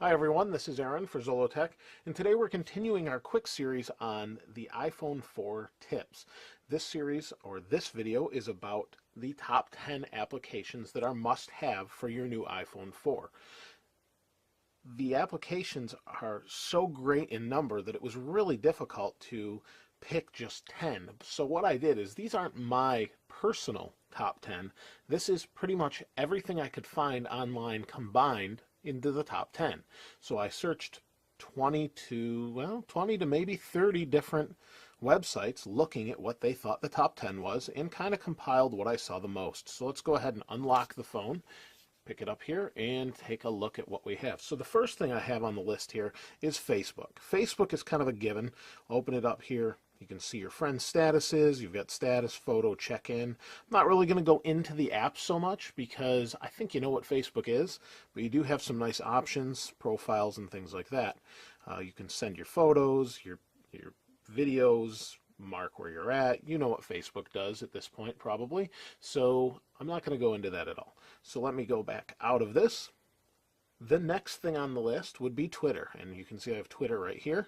Hi everyone, this is Aaron for Zollotech, and today we're continuing our quick series on the iPhone 4 tips. This series, or this video, is about the top 10 applications that are must-have for your new iPhone 4. The applications are so great in number that it was really difficult to pick just 10. So what I did is, these aren't my personal top 10. This is pretty much everything I could find online combined into the top 10. So I searched 20 to maybe 30 different websites looking at what they thought the top 10 was and kind of compiled what I saw the most. So let's go ahead and unlock the phone, pick it up here, and take a look at what we have. So the first thing I have on the list here is Facebook. Facebook is kind of a given. Open it up here. You can see your friends' statuses. You've got status, photo, check-in. I'm not really going to go into the app so much because I think you know what Facebook is, but you do have some nice options, profiles, and things like that. You can send your photos, your videos, mark where you're at. You know what Facebook does at this point, probably. So I'm not going to go into that at all. So let me go back out of this. The next thing on the list would be Twitter, and you can see I have Twitter right here.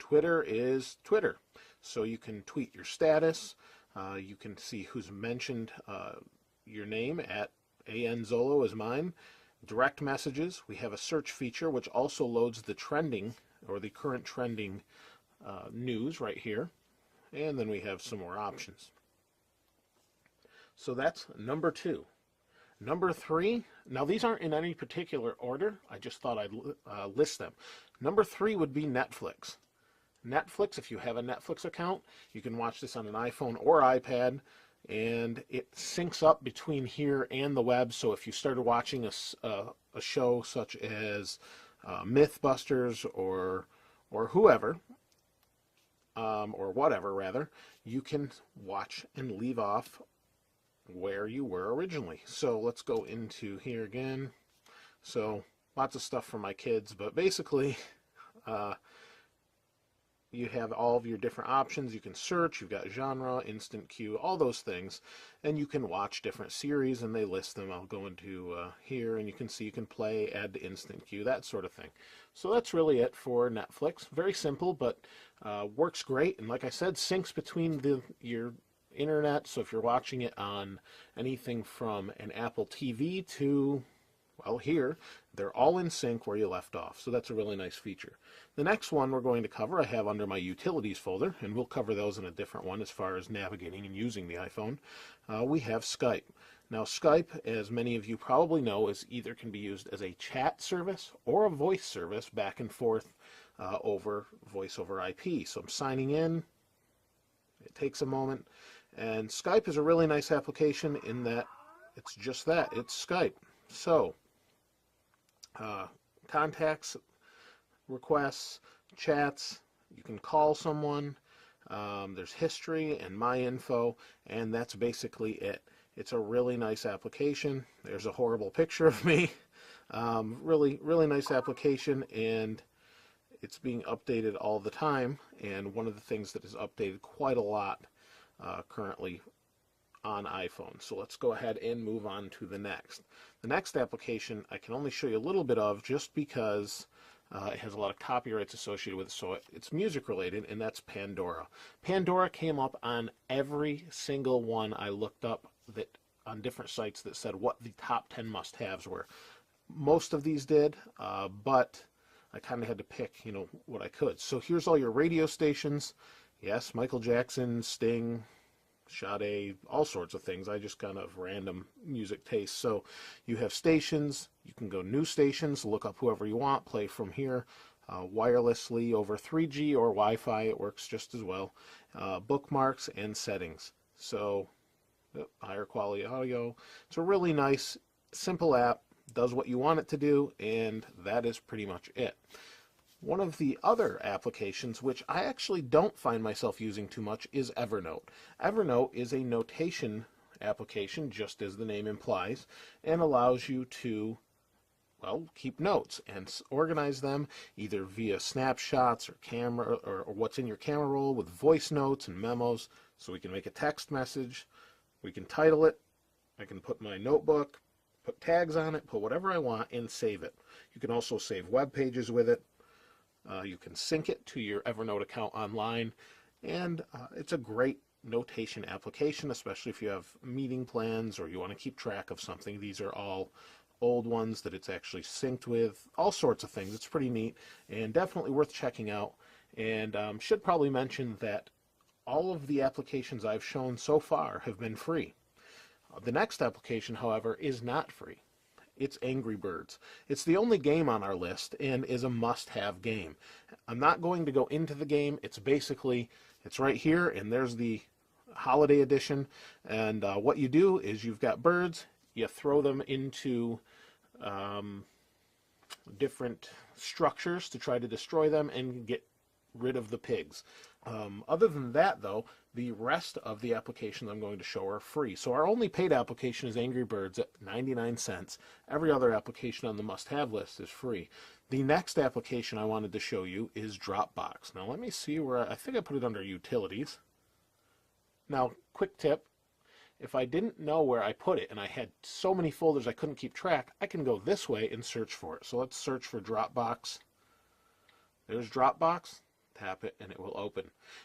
Twitter is Twitter. So you can tweet your status. You can see who's mentioned your name at ANZolo is mine. Direct messages. We have a search feature which also loads the trending or the current trending news right here. And then we have some more options. So that's number 2. Number 3, now these aren't in any particular order. I just thought I'd list them. Number 3 would be Netflix. Netflix, if you have a Netflix account, you can watch this on an iPhone or iPad, and it syncs up between here and the web. So if you started watching a show such as Mythbusters or whoever, or whatever rather, you can watch and leave off where you were originally. So let's go into here again. So lots of stuff for my kids, but basically you have all of your different options. You can search, you've got genre, instant queue, all those things, and you can watch different series, and they list them. I'll go into here, and you can see you can play, add to instant queue, that sort of thing. So that's really it for Netflix. Very simple, but works great, and like I said, syncs between your internet. So if you're watching it on anything from an Apple TV to, well, here, they're all in sync where you left off. So that's a really nice feature. The next one we're going to cover I have under my utilities folder, and we'll cover those in a different one as far as navigating and using the iPhone. We have Skype. Now Skype, as many of you probably know, either can be used as a chat service or a voice service back and forth over voice over IP. So I'm signing in. It takes a moment. And Skype is a really nice application in that it's just that. It's Skype. So contacts, requests, chats, you can call someone, there's history and my info, and that's basically it. It's a really nice application. There's a horrible picture of me. Really nice application, and it's being updated all the time, and one of the things that is updated quite a lot currently on iPhone. So let's go ahead and move on to the next. The next application I can only show you a little bit of just because it has a lot of copyrights associated with it, so it's music related, and that's Pandora. Pandora came up on every single one I looked up that on different sites that said what the top 10 must-haves were. Most of these did, but I kind of had to pick, what I could. So here's all your radio stations. Yes, Michael Jackson, Sting, Sade, all sorts of things. I just kind of random music taste. So you have stations. You can go new stations, look up whoever you want, play from here wirelessly over 3G or Wi-Fi. It works just as well. Bookmarks and settings. So higher quality audio. It's a really nice, simple app. Does what you want it to do, and that is pretty much it. One of the other applications, which I actually don't find myself using too much, is Evernote. Evernote is a notation application, just as the name implies, and allows you to, well, keep notes and organize them either via snapshots or camera or what's in your camera roll with voice notes and memos. So we can make a text message. We can title it. I can put my notebook, put tags on it, put whatever I want, and save it. You can also save web pages with it. You can sync it to your Evernote account online, and it's a great notation application, especially if you have meeting plans or you want to keep track of something. These are all old ones that it's actually synced with, all sorts of things. It's pretty neat and definitely worth checking out. And should probably mention that all of the applications I've shown so far have been free. The next application, however, is not free. It's Angry Birds. It's the only game on our list and is a must-have game. I'm not going to go into the game. It's right here, and there's the holiday edition. And what you do is you've got birds, you throw them into different structures to try to destroy them and get rid of the pigs. Other than that, though, the rest of the applications I'm going to show are free. So our only paid application is Angry Birds at 99 cents. Every other application on the must-have list is free. The next application I wanted to show you is Dropbox. Now let me see where I think I put it under Utilities. Now, quick tip, if I didn't know where I put it and I had so many folders I couldn't keep track, I can go this way and search for it. So let's search for Dropbox. There's Dropbox. Tap it and it will open.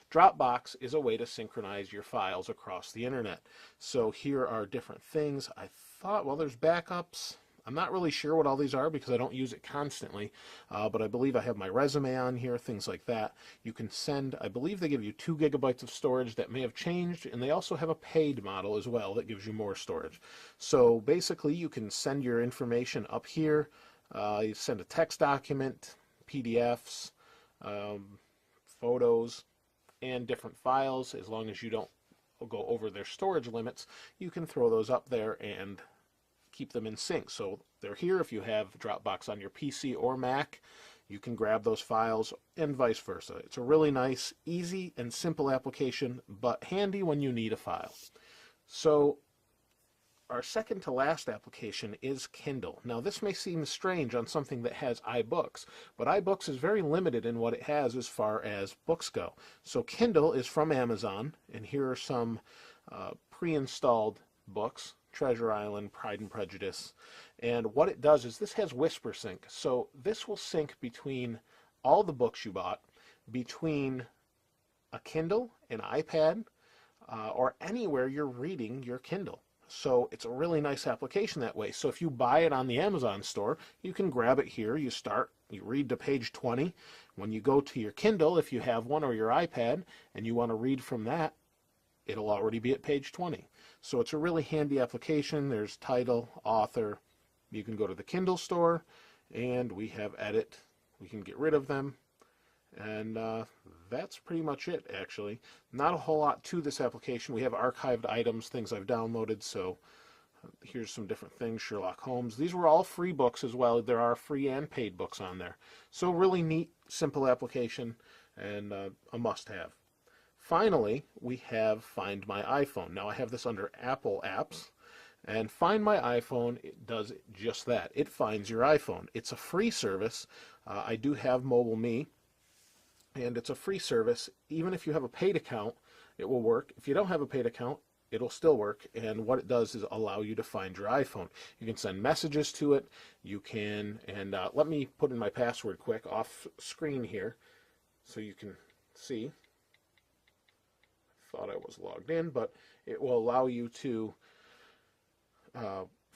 Dropbox is a way to synchronize your files across the internet. So here are different things. I thought, well, there's backups. I'm not really sure what all these are because I don't use it constantly, but I believe I have my resume on here, things like that. You can send, I believe they give you 2 gigabytes of storage. That may have changed, and they also have a paid model as well that gives you more storage. So basically you can send your information up here. You send a text document, PDFs, photos, and different files. As long as you don't go over their storage limits, you can throw those up there and keep them in sync. So they're here. If you have Dropbox on your PC or Mac, you can grab those files and vice versa. It's a really nice, easy, and simple application, but handy when you need a file. So our second to last application is Kindle. Now this may seem strange on something that has iBooks, but iBooks is very limited in what it has as far as books go. So Kindle is from Amazon, and here are some pre-installed books: Treasure Island, Pride and Prejudice. And what it does is this has Whisper Sync. So this will sync between all the books you bought, between a Kindle, an iPad, or anywhere you're reading your Kindle. So it's a really nice application that way. So if you buy it on the Amazon store, you can grab it here. You read to page 20. When you go to your Kindle, if you have one, or your iPad, and you want to read from that, it'll already be at page 20. So it's a really handy application. There's title, author. You can go to the Kindle store, and we have edit. We can get rid of them. And that's pretty much it, actually. Not a whole lot to this application. We have archived items, things I've downloaded. So here's some different things. Sherlock Holmes. These were all free books as well. There are free and paid books on there. So really neat, simple application, and a must-have. Finally, we have Find My iPhone. Now I have this under Apple Apps. And Find My iPhone, it does just that. It finds your iPhone. It's a free service. I do have MobileMe. And it's a free service. Even if you have a paid account, it will work. If you don't have a paid account, it'll still work. And what it does is allow you to find your iPhone. You can send messages to it. You can, and let me put in my password quick off screen here so you can see. I thought I was logged in, but it will allow you to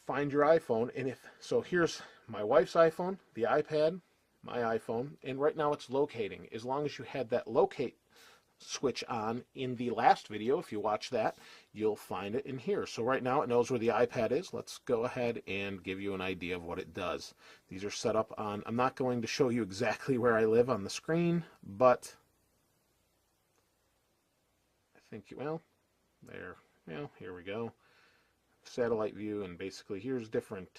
find your iPhone. And so here's my wife's iPhone, the iPad, my iPhone, and right now it's locating. As long as you had that locate switch on in the last video, if you watch that, you'll find it in here. So right now it knows where the iPad is. Let's go ahead and give you an idea of what it does. These are set up on, I'm not going to show you exactly where I live on the screen, but I think, well, there, well, here we go. Satellite view, and basically here's different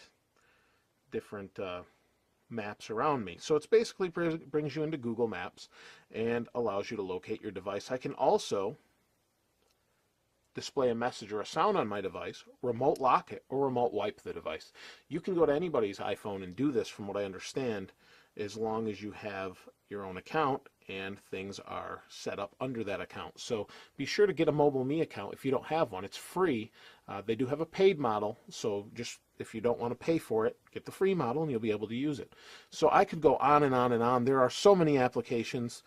maps around me. So it's basically brings you into Google Maps and allows you to locate your device. I can also display a message or a sound on my device, remote lock it, or remote wipe the device. You can go to anybody's iPhone and do this, from what I understand, as long as you have your own account and things are set up under that account. So be sure to get a MobileMe account if you don't have one. It's free. They do have a paid model, so just if you don't want to pay for it, get the free model and you'll be able to use it. So I could go on and on and on. There are so many applications,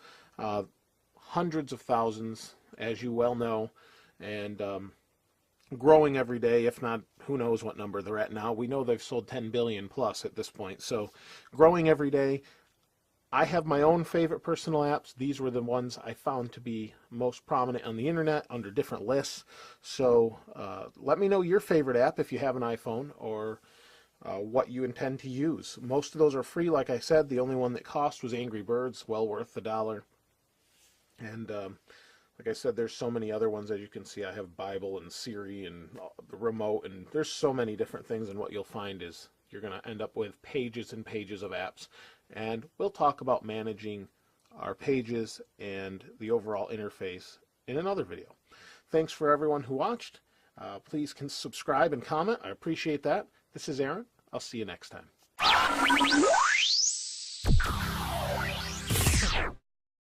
hundreds of thousands, as you well know, and growing every day, if not, who knows what number they're at now. We know they've sold 10 billion plus at this point, so growing every day. I have my own favorite personal apps. These were the ones I found to be most prominent on the internet under different lists. So let me know your favorite app if you have an iPhone, or what you intend to use. Most of those are free, like I said. The only one that cost was Angry Birds, well worth the $1. And like I said, there's so many other ones. As you can see, I have Bible and Siri and the remote, and there's so many different things, and what you'll find is you're going to end up with pages and pages of apps. And we'll talk about managing our pages and the overall interface in another video. Thanks for everyone who watched. Please subscribe and comment. I appreciate that. This is Aaron. I'll see you next time.